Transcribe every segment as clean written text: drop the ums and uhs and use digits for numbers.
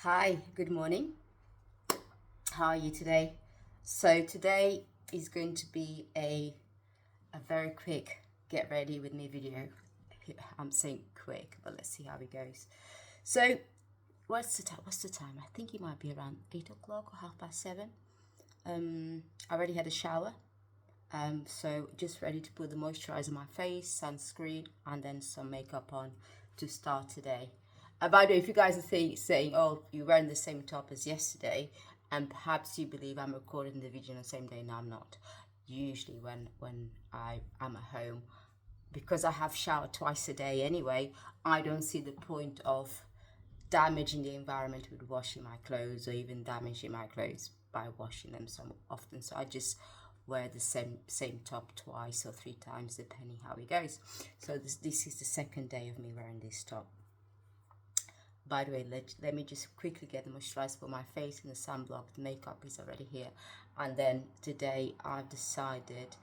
Hi, good morning. How are you today? So today is going to be a very quick get ready with me video. I'm saying quick, but let's see how it goes. So what's the time? What's the time? I think it might be around 8 o'clock or 7:30. I already had a shower. So just ready to put the moisturizer on my face, sunscreen, and then some makeup on to start today. By the way, if you guys are saying, oh, you're wearing the same top as yesterday, and perhaps you believe I'm recording the video on the same day, no, I'm not. Usually when I am at home, because I have showered twice a day anyway, I don't see the point of damaging the environment with washing my clothes or even damaging my clothes by washing them so often. So I just wear the same top twice or three times depending how it goes. So this is the second day of me wearing this top. By the way, let me just quickly get the moisturizer for my face and the sunblock. The makeup is already here. And then today I've decided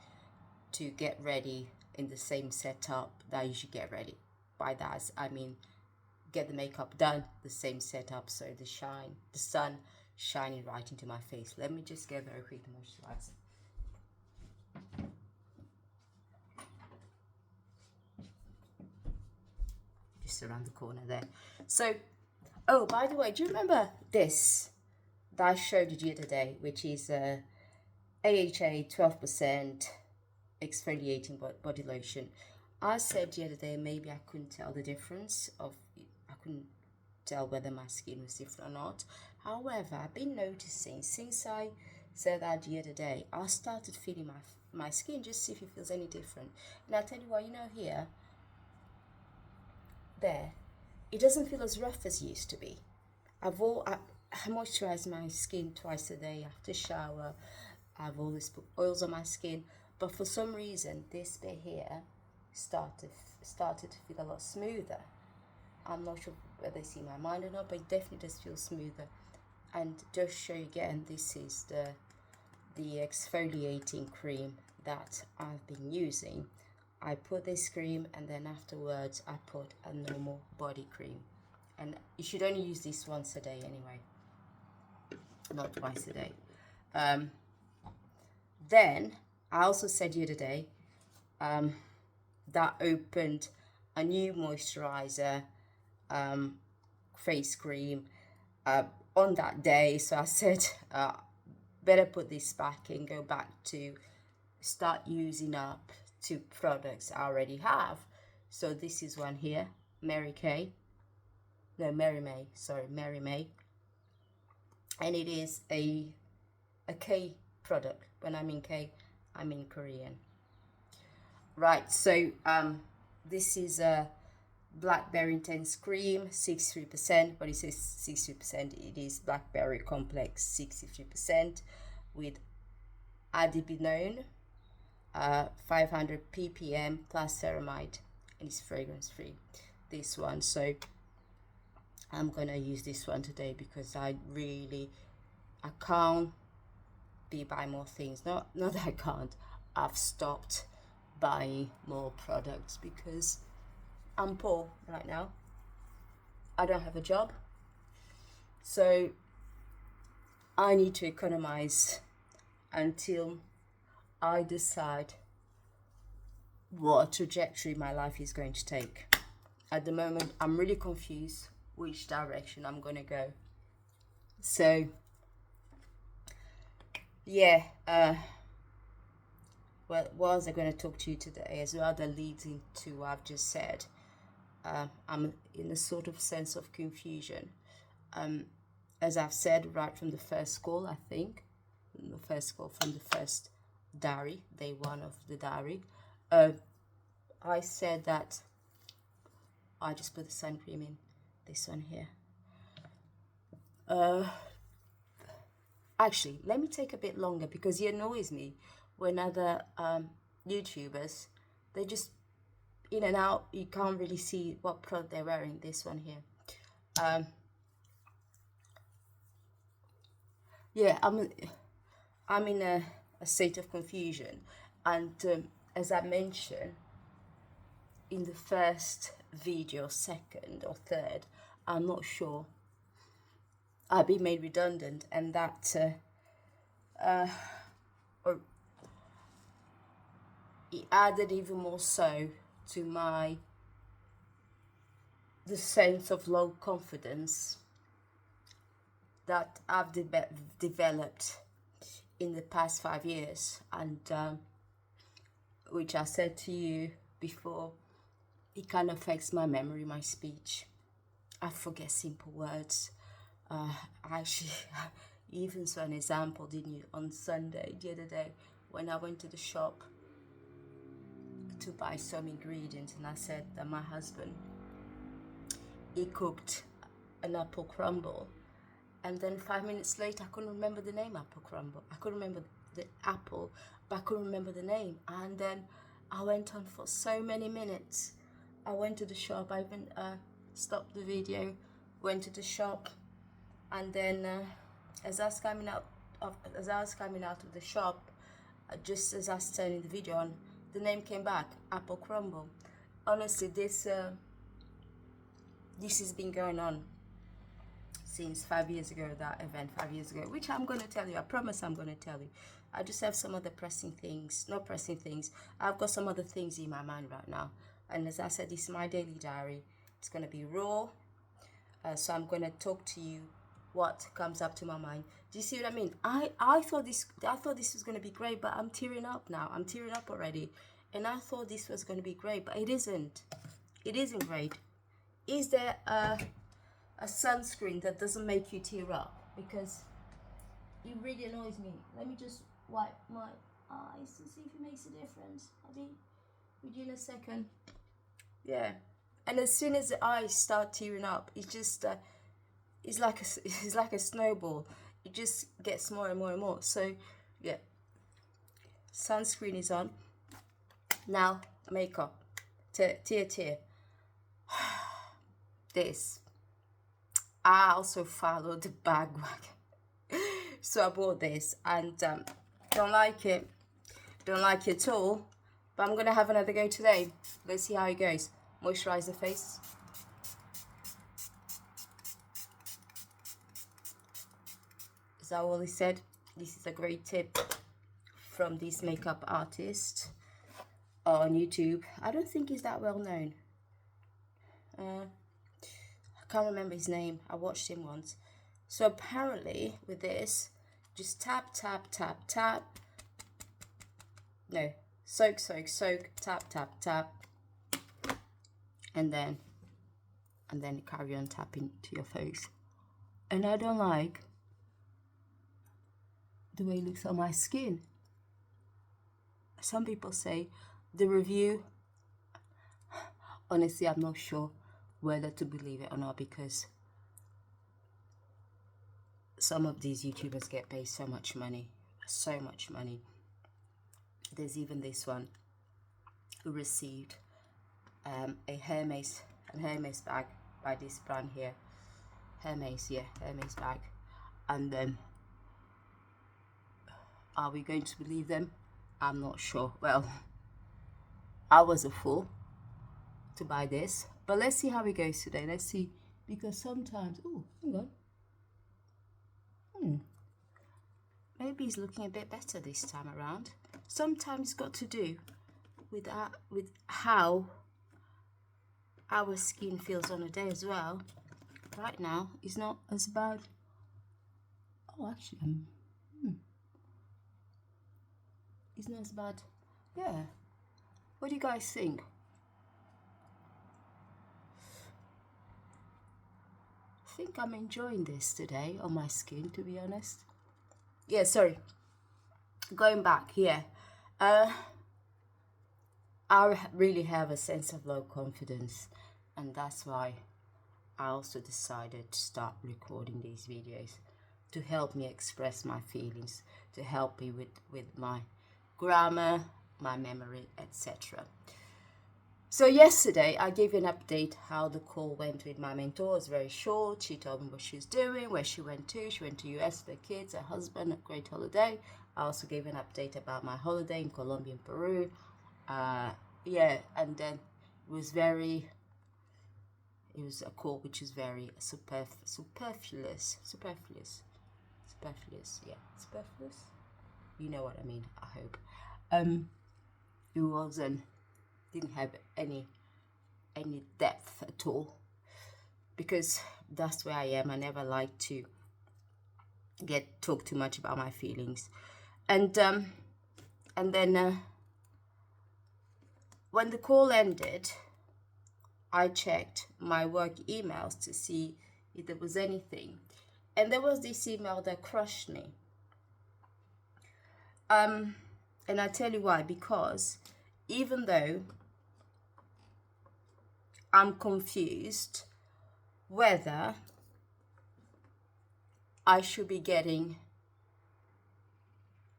to get ready in the same setup that I usually get ready. By that I mean get the makeup done, the same setup, so the sun shining right into my face. Let me just get very quick moisturizer. Just around the corner there. So, oh, by the way, do you remember this that I showed you the other day, which is AHA 12% exfoliating body lotion? I said the other day maybe I couldn't tell the difference I couldn't tell whether my skin was different or not. However, I've been noticing since I said that the other day, I started feeling my skin, just see if it feels any different. And I tell you what, here, there, it doesn't feel as rough as it used to be. I moisturize my skin twice a day after shower. I've always put oils on my skin, but for some reason this bit here started to feel a lot smoother. I'm not sure whether it's in my mind or not, but it definitely does feel smoother. And just show you again, this is the exfoliating cream that I've been using. I put this cream and then afterwards I put a normal body cream. And you should only use this once a day anyway, not twice a day. Then I also said the other day that opened a new moisturizer face cream on that day. So I said, better put this back and go back to start using up two products I already have. So this is one here, Mary May. And it is a K product. When I mean K, I mean Korean. Right, so this is a Blackberry Intense Cream, 63%, but it says 63%. It is Blackberry Complex, 63%, with adibinone, 500 ppm plus ceramide, and it's fragrance free, this one. So I'm gonna use this one today because I can't be buying more things. Not that I can't, I've stopped buying more products because I'm poor right now. I don't have a job, so I need to economize until I decide what trajectory my life is going to take. At the moment, I'm really confused which direction I'm going to go. So, yeah, well, what was I going to talk to you today as well that leads into what I've just said? I'm in a sort of sense of confusion. As I've said right from the first call, I think, from the first diary, day one of the diary, I said that I just put the sun cream in, this one here. Actually, let me take a bit longer because it annoys me when other YouTubers, they just in and out, you can't really see what product they're wearing. This one here. Yeah, I'm in a state of confusion, and as I mentioned in the first video, second or third, I'm not sure I've been made redundant, and that or it added even more so to the sense of low confidence that I've developed in the past 5 years, and which I said to you before, it kind of affects my memory, my speech. I forget simple words. Actually, even saw an example, didn't you, on Sunday, the other day, when I went to the shop to buy some ingredients, and I said that my husband, he cooked an apple crumble, and then 5 minutes later I couldn't remember the name apple crumble. I couldn't remember the apple, but I couldn't remember the name. And then I went on for so many minutes. I went to the shop. I even stopped the video, went to the shop, and then as I was coming out of the shop, just as I was turning the video on, the name came back, apple crumble. Honestly, this has been going on since 5 years ago, that event 5 years ago, which I'm going to tell you. I promise I'm going to tell you. I just have some other not pressing things. I've got some other things in my mind right now. And as I said, this is my daily diary. It's going to be raw. So I'm going to talk to you what comes up to my mind. Do you see what I mean? I thought this was going to be great, but I'm tearing up now. I'm tearing up already. And I thought this was going to be great, but it isn't. It isn't great. Is there a sunscreen that doesn't make you tear up? Because it really annoys me. Let me just wipe my eyes to see if it makes a difference. I'll be with you in a second. Yeah. And as soon as the eyes start tearing up, it's just it's like a snowball. It just gets more and more and more. So yeah, sunscreen is on. Now makeup. Tear. This. I also followed the bag wagon. So I bought this, and don't like it at all, but I'm gonna have another go today. Let's see how it goes. Moisturize the face. Is that all he said? This is a great tip from this makeup artist on YouTube. I don't think he's that well known. I can't remember his name. I watched him once. So apparently with this, just tap. No, soak, tap. And then carry on tapping to your face. And I don't like the way it looks on my skin. Some people say the review, honestly, I'm not sure whether to believe it or not, because some of these YouTubers get paid so much money. There's even this one who received a Hermes bag by this brand here. Hermes bag. And then, are we going to believe them? I'm not sure. Well, I was a fool to buy this, but let's see how it goes today. Let's see, because sometimes, oh, hang on. Maybe it's looking a bit better this time around. Sometimes it's got to do with how our skin feels on a day as well. Right now, it's not as bad. Oh, actually, it's not as bad. Yeah. What do you guys think? I think I'm enjoying this today on my skin, to be honest. Yeah, sorry. Going back, yeah. I really have a sense of low confidence, and that's why I also decided to start recording these videos, to help me express my feelings, to help me with my grammar, my memory, etc. So yesterday I gave you an update how the call went with my mentor. It was very short. She told me what she was doing, where she went to. She went to US with her kids, her husband, a great holiday. I also gave an update about my holiday in Colombia and Peru. Yeah, and then it was very it was a call which is very superfluous. Yeah, superfluous. You know what I mean, I hope. It wasn't, didn't have any depth at all, because that's where I am. I never like to talk too much about my feelings. And then when the call ended, I checked my work emails to see if there was anything, and there was this email that crushed me. And I tell you why. Because even though I'm confused whether I should be getting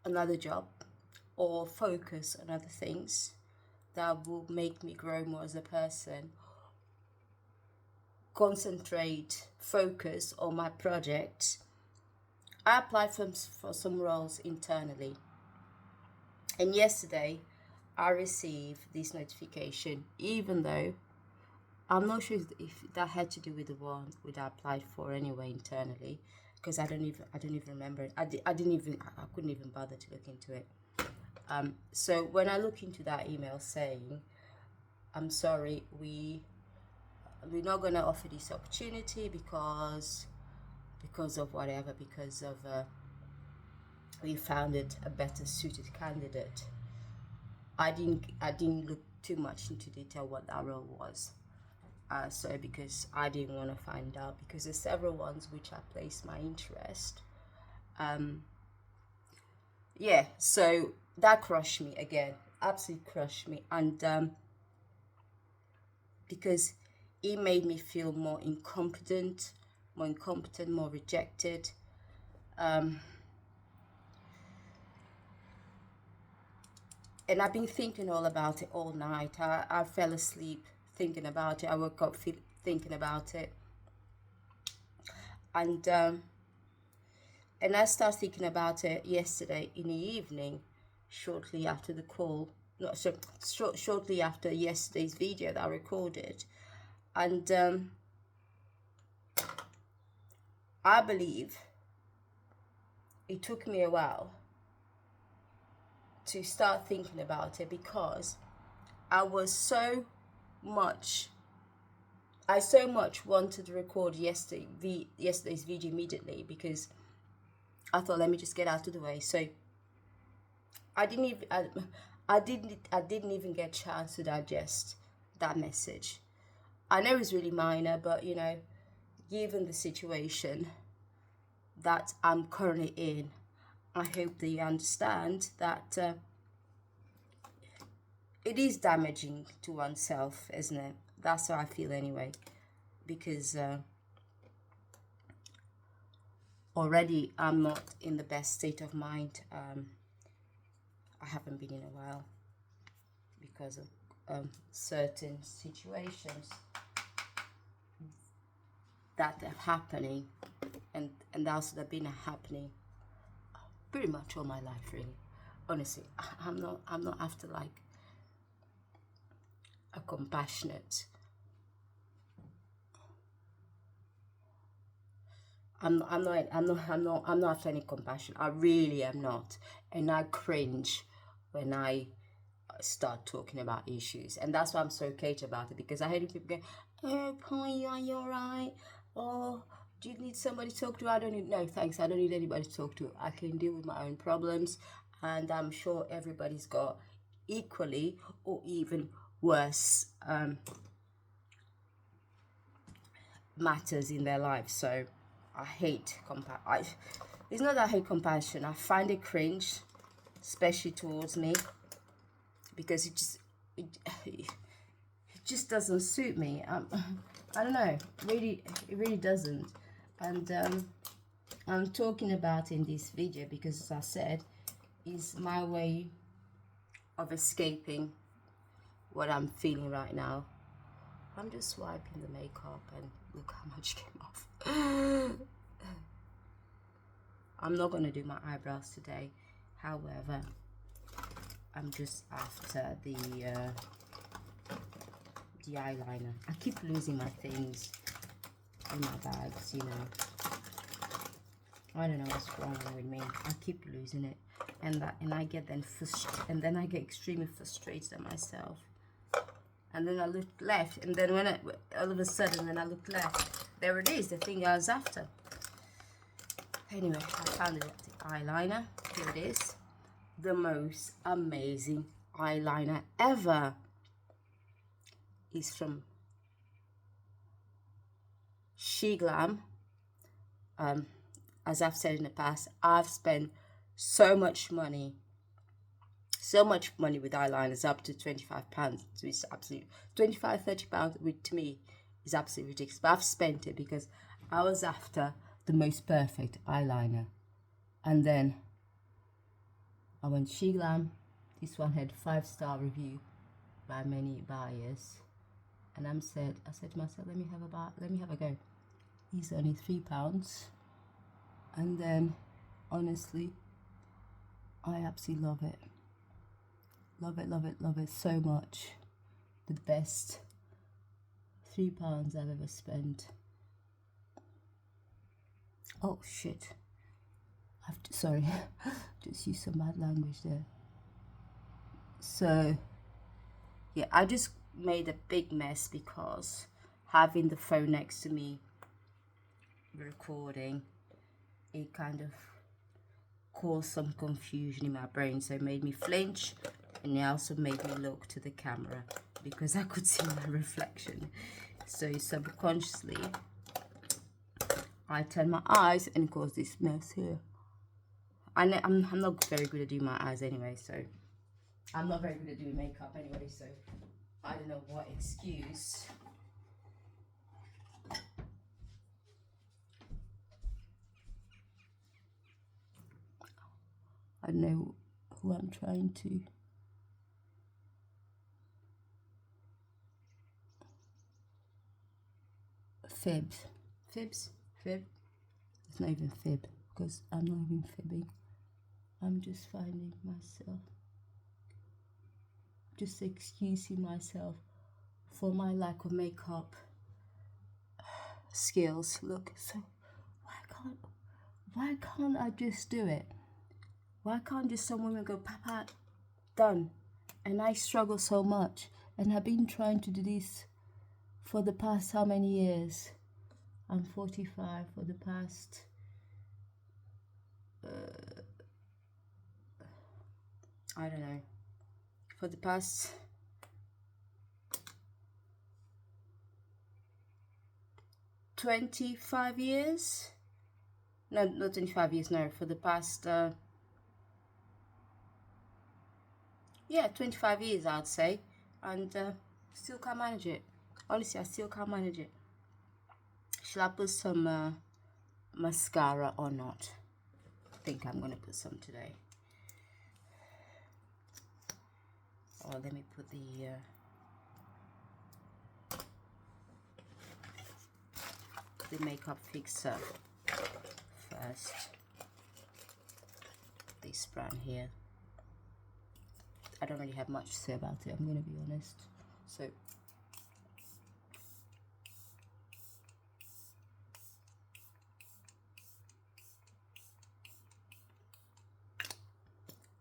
another job or focus on other things that will make me grow more as a person, concentrate, focus on my project, I applied for some roles internally. And yesterday I received this notification, even though I'm not sure if that had to do with the one which I applied for anyway internally, because I don't even remember it. I couldn't even bother to look into it. So when I look into that email saying, I'm sorry, we're not gonna offer this opportunity because of whatever, because of we found it a better suited candidate. I didn't look too much into detail what that role was. So because I didn't want to find out, because there's several ones which I placed my interest. Yeah, so that crushed me again, absolutely crushed me. And because it made me feel more incompetent, more rejected. And I've been thinking all about it all night. I fell asleep thinking about it. I woke up thinking about it. And I started thinking about it yesterday in the evening, shortly after the call. Shortly after yesterday's video that I recorded. And I believe it took me a while to start thinking about it, because I so much wanted to record yesterday's video immediately, because I thought, let me just get out of the way. So I didn't even get a chance to digest that message. I know it's really minor, but you know, given the situation that I'm currently in, I hope that you understand that it is damaging to oneself, isn't it? That's how I feel anyway, because already I'm not in the best state of mind. I haven't been in a while because of certain situations that are happening, and that's that have been happening pretty much all my life, really. Honestly, I'm not after like a compassionate. I'm not after any compassion. I really am not, and I cringe when I start talking about issues, and that's why I'm so caged about it, because I hate people going, "Oh, Polly, are you alright? Oh, do you need somebody to talk to?" I don't need, no thanks, I don't need anybody to talk to. I can deal with my own problems, and I'm sure everybody's got equally or even worse matters in their lives. So I hate it's not that I hate compassion. I find it cringe, especially towards me, because it just doesn't suit me. I don't know, it really doesn't. And I'm talking about in this video because, as I said, is my way of escaping what I'm feeling right now. I'm just wiping the makeup, and look how much came off. I'm not going to do my eyebrows today. However, I'm just after the the eyeliner. I keep losing my things in my bags, you know. I don't know what's wrong with me. I keep losing it, and I get extremely frustrated at myself. And then I look left, and then when all of a sudden, when I look left, there it is, the thing I was after. Anyway, I found the eyeliner. Here it is, the most amazing eyeliner ever. It's from She Glam. As I've said in the past, I've spent so much money with eyeliners, up to £25. So it's absolutely £25–30, which to me is absolutely ridiculous. But I've spent it because I was after the most perfect eyeliner, and then I went She Glam. This one had 5-star review by many buyers, and I said to myself, let me have a go. It's only £3, and then honestly, I absolutely love it. Love it so much. The best £3 I've ever spent. Oh shit! Sorry, just used some bad language there. So yeah, I just made a big mess because having the phone next to me recording, it kind of caused some confusion in my brain, so it made me flinch, and it also made me look to the camera because I could see my reflection. So subconsciously I turned my eyes and caused this mess here. I'm not very good at doing my eyes anyway, so I'm not very good at doing makeup anyway, so I don't know what excuse I don't know who I'm trying to fib. It's not even fib, because I'm not even fibbing. I'm just finding myself, just excusing myself for my lack of makeup skills. Look, so why can't I just do it? Why can't just some women go papa, done? And I struggle so much, and I've been trying to do this for the past how many years? I'm 45. For the past I don't know, for the past 25 years. No, not 25 years, no, for the past 25 years I'd say, and still can't manage it. Honestly, I still can't manage it. Shall I put some mascara or not? I think I'm gonna put some today. Or let me put the makeup fixer first. This brand here, I don't really have much to say about it, I'm gonna be honest. So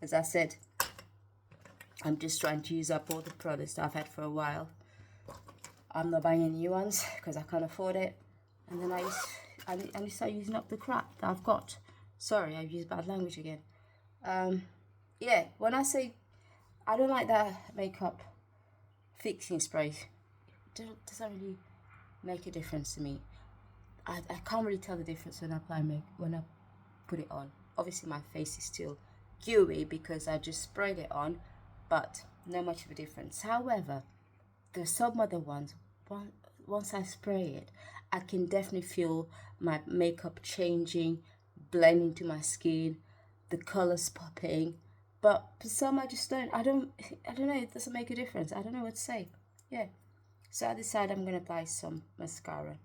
as I said, I'm just trying to use up all the products that I've had for a while. I'm not buying any new ones because I can't afford it, and then I need to start using up the crap that I've got. Sorry, I've used bad language again. Yeah, when I say I don't like that makeup fixing spray, it doesn't really make a difference to me. I can't really tell the difference when I put it on. Obviously my face is still dewy because I just sprayed it on, but not much of a difference. However, there's some other ones, once I spray it, I can definitely feel my makeup changing, blending to my skin, the colors popping. But for some I just don't know, it doesn't make a difference. I don't know what to say. Yeah, so I decided I'm gonna apply some mascara.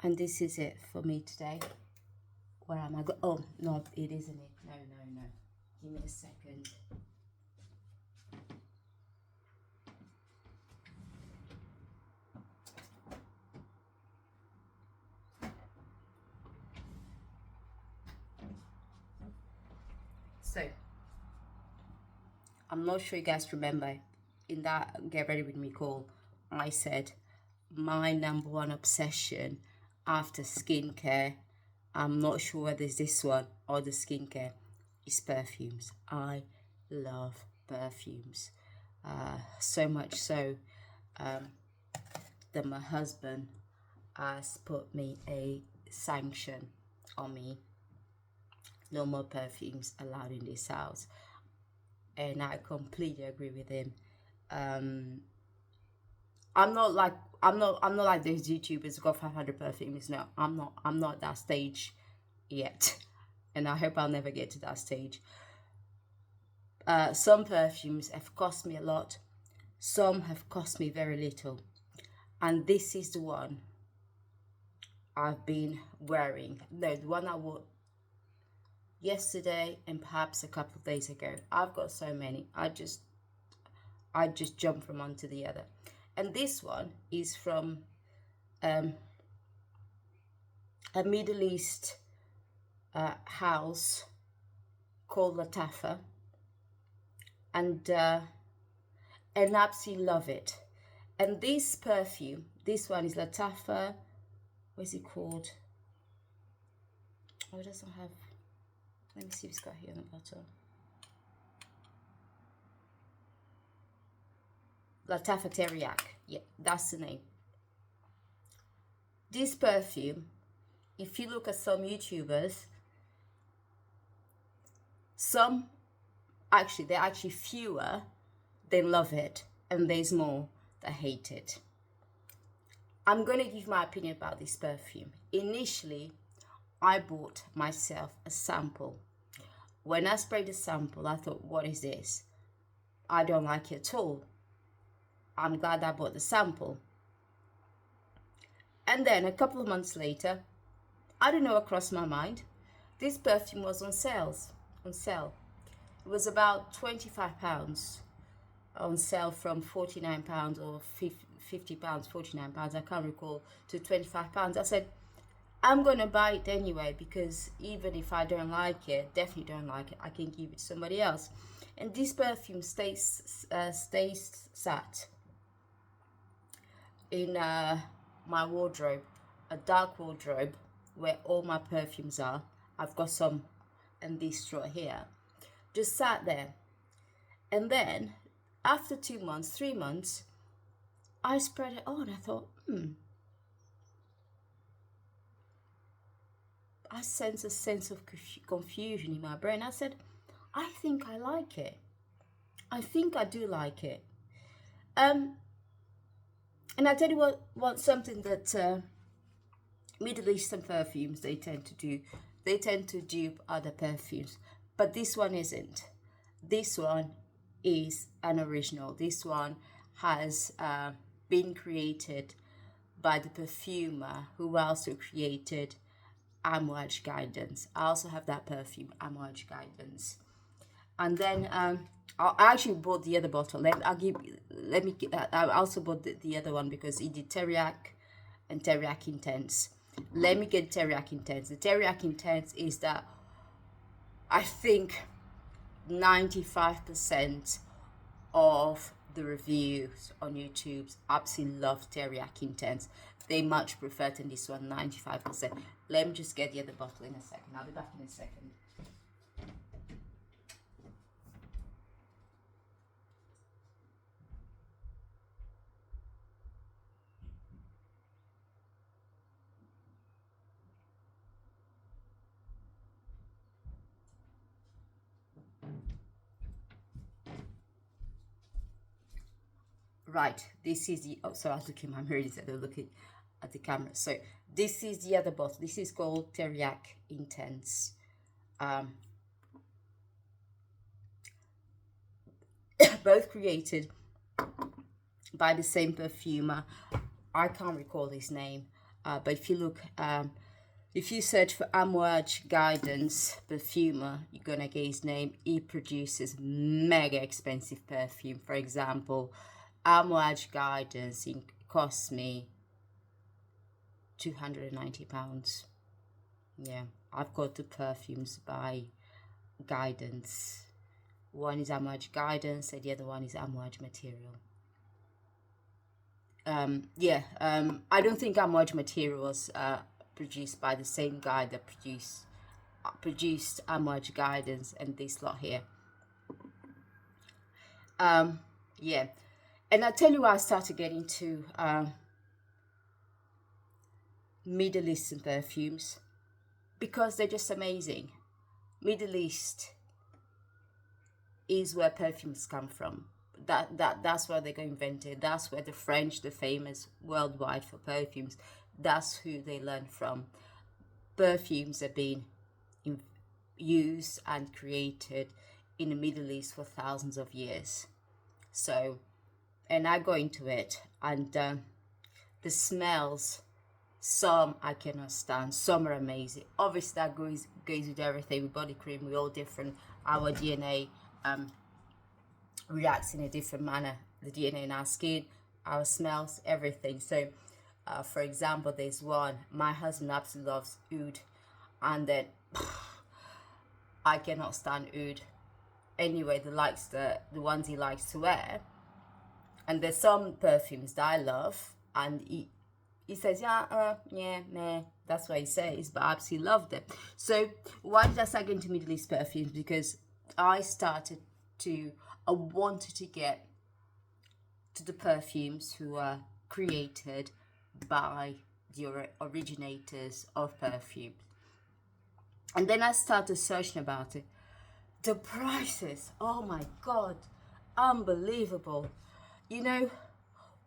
And this is it for me today. Where am I go? Oh, no, it isn't it. No, no, no. Give me a second. So, I'm not sure you guys remember in that Get Ready With Me call, I said my number one obsession after skincare, I'm not sure whether it's this one or the skincare, is perfumes. I love perfumes. So much so that my husband has put me a sanction on me. No more perfumes allowed in this house. And I completely agree with him. I'm not like those YouTubers who got 500 perfumes. No, I'm not that stage yet, and I hope I'll never get to that stage. Some perfumes have cost me a lot, some have cost me very little, and this is the one I've been wearing. No, the one I wore yesterday and perhaps a couple of days ago. I've got so many. I just jump from one to the other. And this one is from a Middle East house called Latafa, and I absolutely love it. And this perfume, this one is Latafa. What is it called? Oh, it doesn't have. Let me see if it's got here on the bottle. Latafa Teriyaki. Yeah, that's the name. This perfume, if you look at some YouTubers, some they're actually fewer, they love it, and there's more that hate it. I'm going to give my opinion about this perfume. Initially, I bought myself a sample. When I sprayed the sample, I thought, what is this? I don't like it at all. I'm glad I bought the sample. And then a couple of months later, I don't know what crossed my mind. This perfume was on sale. It was about £25 on sale from £49 or £50, £49, I can't recall, to £25. I said, I'm going to buy it anyway, because even if I don't like it, definitely don't like it, I can give it to somebody else. And this perfume stays sat in my wardrobe, a dark wardrobe where all my perfumes are. I've got some in this drawer here. Just sat there. And then after 2 months, 3 months, I spread it on. I thought, I sense a sense of confusion in my brain. I said, I think I like it. I think I do like it. And I tell you what something that Middle Eastern perfumes, they tend to do. They tend to dupe other perfumes. But this one isn't. This one is an original. This one has been created by the perfumer who also created Amouage Guidance. I also have that perfume, Amouage Guidance. And then I actually bought the other bottle. I also bought the other one because it did Teriyaki and Teriyaki Intense. Let me get Teriyaki Intense. The Teriyaki Intense is that I think 95% of the reviews on YouTube absolutely love Teriyaki Intense. They much prefer than this one, 95%. Let me just get the other bottle in a second. I'll be back in a second. Right, this is the, so I was looking at my mirror instead of looking at the camera. So this is the other bottle. This is called Teriyaki Intense. Both created by the same perfumer. I can't recall his name. but if you look, if you search for Amouage Guidance perfumer, you're gonna get his name. He produces mega expensive perfume. For example, Amouage Guidance, it costs me £290. Yeah, I've got two perfumes by Guidance. One is Amouage Guidance and the other one is Amouage Material. I don't think Amouage Material was produced by the same guy that produced Amouage Guidance and this lot here. Yeah, and I'll tell you why I started getting into Middle Eastern perfumes, because they're just amazing. Middle East is where perfumes come from. That's where they got invented. That's where the French, the famous worldwide for perfumes, that's who they learn from. Perfumes have been used and created in the Middle East for thousands of years. So, and I go into it, and the smells, some I cannot stand, some are amazing. Obviously that goes with everything. With body cream, we're all different. Our DNA reacts in a different manner. The DNA in our skin, our smells, everything. So for example, there's one, my husband absolutely loves oud, and then I cannot stand oud. Anyway, the ones he likes to wear. And there's some perfumes that I love, and he says, meh. That's what he says, but I absolutely love them. So why did I start getting into Middle East perfumes? Because I wanted to get to the perfumes who are created by the originators of perfume. And then I started searching about it. The prices, oh my God, unbelievable. You know,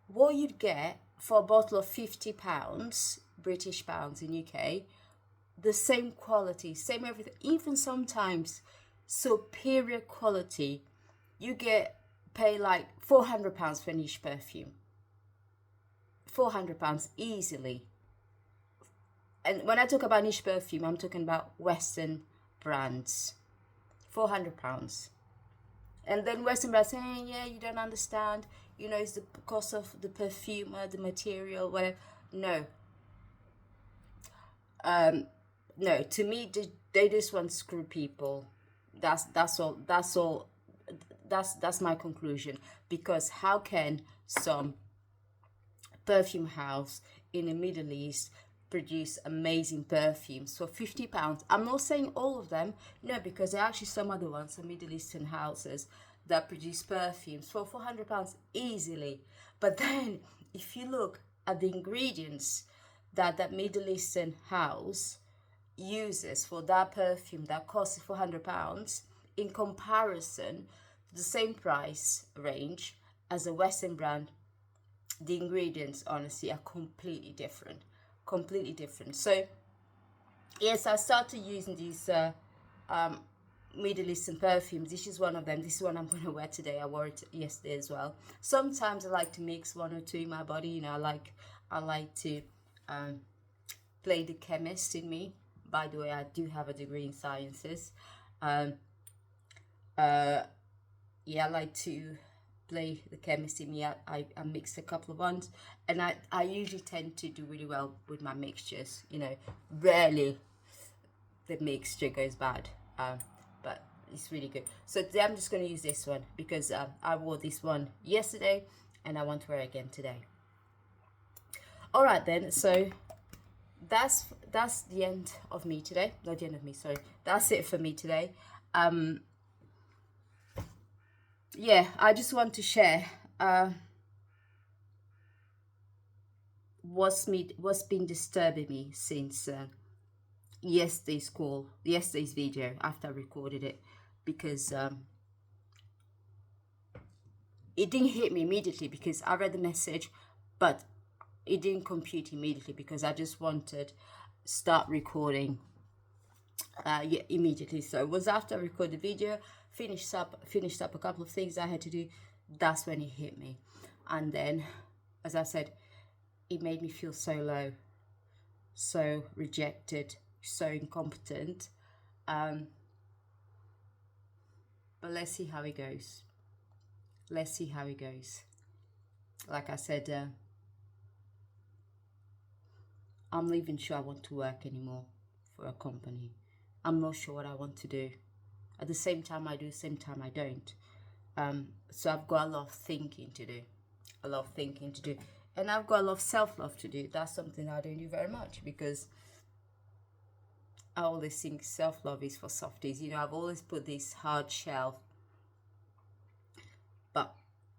what you'd get for a bottle of £50, British pounds in UK, the same quality, same everything, even sometimes superior quality, you pay like £400 for a niche perfume. £400 easily. And when I talk about niche perfume, I'm talking about Western brands. £400. And then Western brands saying, yeah, you don't understand, you know, it's the cost of the perfumer, the material, whatever. No, to me, they just want to screw people. That's my conclusion. Because how can some perfume house in the Middle East produce amazing perfumes for £50? I'm not saying all of them, no, because there are actually some other ones, some Middle Eastern houses that produce perfumes for £400 easily. But then if you look at the ingredients that Middle Eastern house uses for that perfume that costs £400, in comparison to the same price range as a Western brand, the ingredients honestly are completely different. So yes, I started using these Middle Eastern perfumes. This is one of them. This is one I'm going to wear today. I wore it yesterday as well. Sometimes I like to mix one or two in my body. You know, I like to play the chemist in me. By the way, I do have a degree in sciences. I like to play the chemist in me. I mixed a couple of ones, and I usually tend to do really well with my mixtures. You know, rarely the mixture goes bad, but it's really good. So today I'm just going to use this one because I wore this one yesterday and I want to wear it again today. All right then, so that's the end of me today. Not the end of me, sorry. That's it for me today. Yeah, I just want to share what's been disturbing me since yesterday's video after I recorded it, because it didn't hit me immediately because I read the message, but it didn't compute immediately because I just wanted start recording immediately. So it was after I recorded the video, finished up a couple of things I had to do, that's when it hit me. And then, as I said, it made me feel so low. so rejected, so incompetent. But let's see how it goes. Let's see how it goes. Like I said, I'm not even sure I want to work anymore for a company. I'm not sure what I want to do. At the same time I do, same time I don't. So I've got a lot of thinking to do. A lot of thinking to do. And I've got a lot of self-love to do. That's something I don't do very much, because I always think self-love is for softies. You know, I've always put this hard shell. But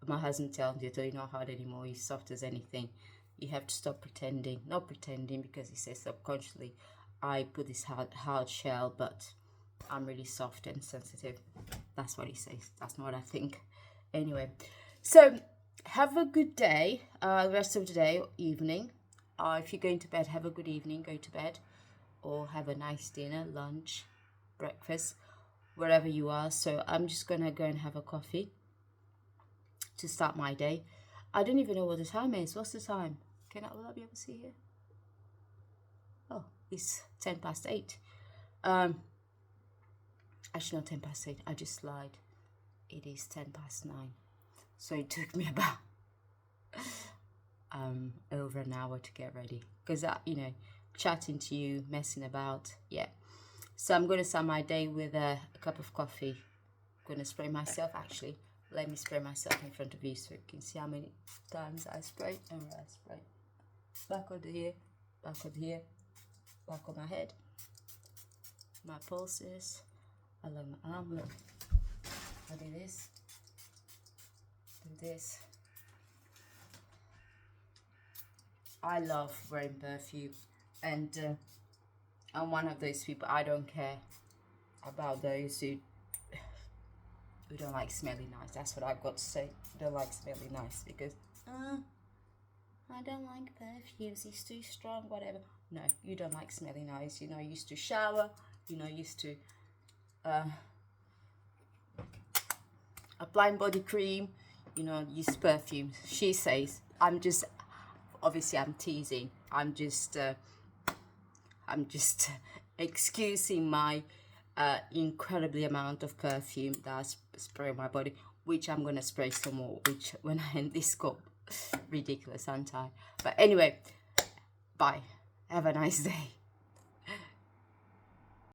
my husband tells me, you're not hard anymore, you're soft as anything. You have to stop pretending. Not pretending, because he says subconsciously I put this hard shell, but I'm really soft and sensitive. That's what he says. That's not what I think. Anyway, so have a good day, rest of the day, evening. If you're going to bed, have a good evening, go to bed. Or have a nice dinner, lunch, breakfast, wherever you are. So I'm just going to go and have a coffee to start my day. I don't even know what the time is. What's the time? Will I be able to see here? Oh, it's 8:10. Actually not 8:10. I just lied. It is 9:10. So it took me about over an hour to get ready, because you know, chatting to you, messing about. Yeah. So I'm going to start my day with a cup of coffee. I'm going to spray myself. Actually, let me spray myself in front of you so you can see how many times I spray. And I spray back on here, back on here, back on my head, my pulses, along my arm. Look, I do this, do this. I love wearing perfume, and I'm one of those people. I don't care about those who don't like smelling nice. That's what I've got to say. Don't like smelling nice, because I don't like perfumes, it's too strong, whatever. No, you don't like smelling nice. You're not used to shower, you're not used to applying body cream, you know, use perfumes. She says, obviously I'm teasing. I'm just excusing my incredibly amount of perfume that I spray on my body, which I'm gonna spray some more, which when I end this cup. Ridiculous, aren't I? But anyway, bye. Have a nice day.